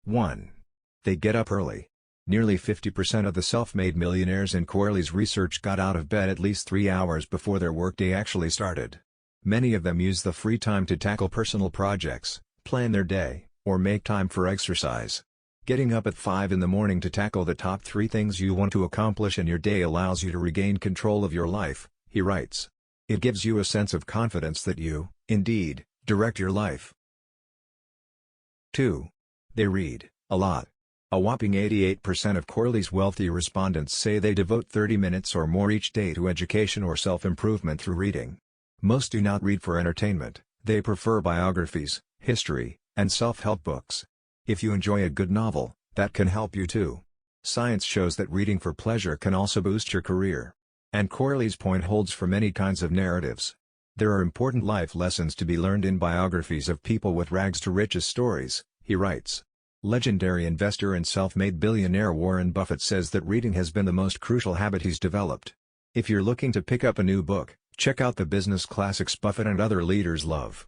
1. They get up early. Nearly 50% of the self-made millionaires in Corley's research got out of bed at least 3 hours before their workday actually started. Many of them use the free time to tackle personal projects, plan their day, or make time for exercise. Getting up at 5 in the morning to tackle the top 3 things you want to accomplish in your day allows you to regain control of your life, he writes. It gives you a sense of confidence that you, indeed, direct your life. 2. They read a lot. A whopping 88% of Corley's wealthy respondents say they devote 30 minutes or more each day to education or self-improvement through reading. Most do not read for entertainment, they prefer biographies, history, and self-help books. If you enjoy a good novel, that can help you too. Science shows that reading for pleasure can also boost your career. And Corley's point holds for many kinds of narratives. There are important life lessons to be learned in biographies of people with rags to riches stories, he writes. Legendary investor and self-made billionaire Warren Buffett says that reading has been the most crucial habit he's developed. If you're looking to pick up a new book, check out the business classics Buffett and other leaders love.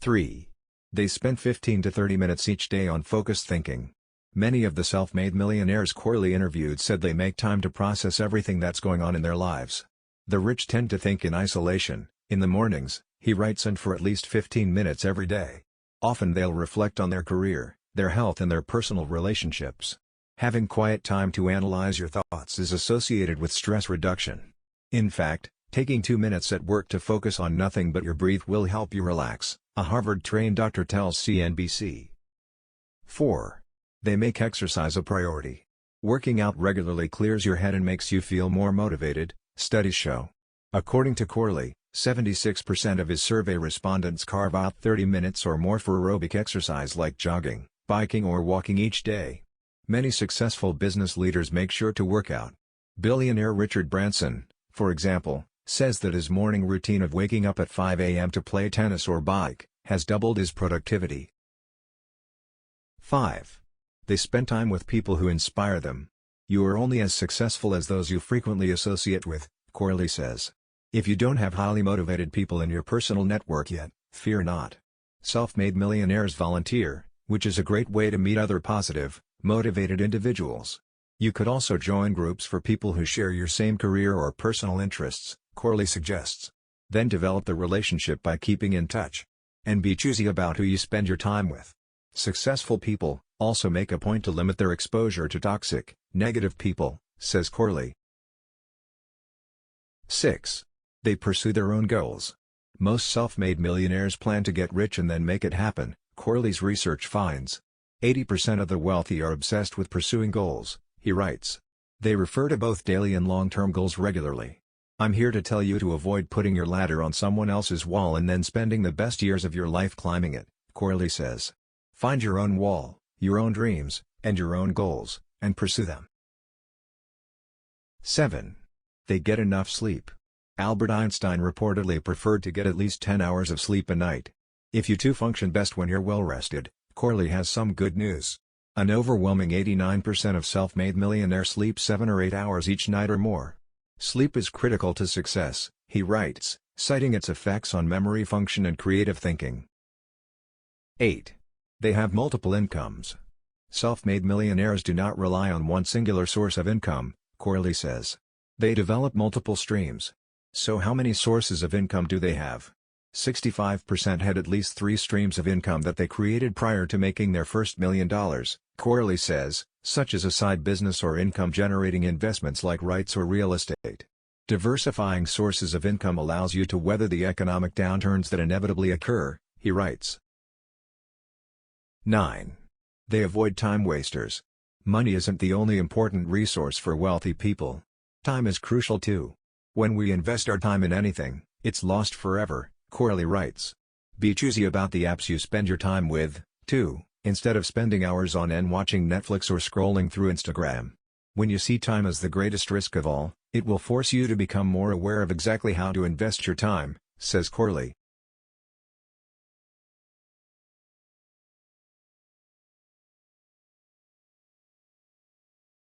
3. They spend 15 to 30 minutes each day on focused thinking. Many of the self-made millionaires Corley interviewed said they make time to process everything that's going on in their lives. The rich tend to think in isolation, in the mornings, he writes, and for at least 15 minutes every day. Often they'll reflect on their career, their health and their personal relationships. Having quiet time to analyze your thoughts is associated with stress reduction. In fact, taking 2 minutes at work to focus on nothing but your breath will help you relax, a Harvard-trained doctor tells CNBC. 4. They make exercise a priority. Working out regularly clears your head and makes you feel more motivated, studies show. According to Corley, 76% of his survey respondents carve out 30 minutes or more for aerobic exercise like jogging, biking or walking each day. Many successful business leaders make sure to work out. Billionaire Richard Branson, for example, says that his morning routine of waking up at 5 a.m. to play tennis or bike has doubled his productivity. 5. They spend time with people who inspire them. You are only as successful as those you frequently associate with, Corley says. If you don't have highly motivated people in your personal network yet, fear not. Self-made millionaires volunteer, which is a great way to meet other positive, motivated individuals. You could also join groups for people who share your same career or personal interests, Corley suggests. Then develop the relationship by keeping in touch. And be choosy about who you spend your time with. Successful people also make a point to limit their exposure to toxic, negative people, says Corley. 6. They pursue their own goals. Most self-made millionaires plan to get rich and then make it happen, Corley's research finds. 80% of the wealthy are obsessed with pursuing goals, he writes. They refer to both daily and long-term goals regularly. I'm here to tell you to avoid putting your ladder on someone else's wall and then spending the best years of your life climbing it, Corley says. Find your own wall, your own dreams, and your own goals, and pursue them. 7. They get enough sleep. Albert Einstein reportedly preferred to get at least 10 hours of sleep a night. If you too function best when you're well rested, Corley has some good news. An overwhelming 89% of self-made millionaires sleep 7 or 8 hours each night or more. Sleep is critical to success, he writes, citing its effects on memory function and creative thinking. 8. They have multiple incomes. Self-made millionaires do not rely on one singular source of income, Corley says. They develop multiple streams. So how many sources of income do they have? 65% had at least 3 streams of income that they created prior to making their first $1 million, Corley says, such as a side business or income-generating investments like REITs or real estate. Diversifying sources of income allows you to weather the economic downturns that inevitably occur, he writes. 9. They avoid time wasters. Money isn't the only important resource for wealthy people. Time is crucial too. When we invest our time in anything, it's lost forever, Corley writes. Be choosy about the apps you spend your time with, too, instead of spending hours on end watching Netflix or scrolling through Instagram. When you see time as the greatest risk of all, it will force you to become more aware of exactly how to invest your time, says Corley.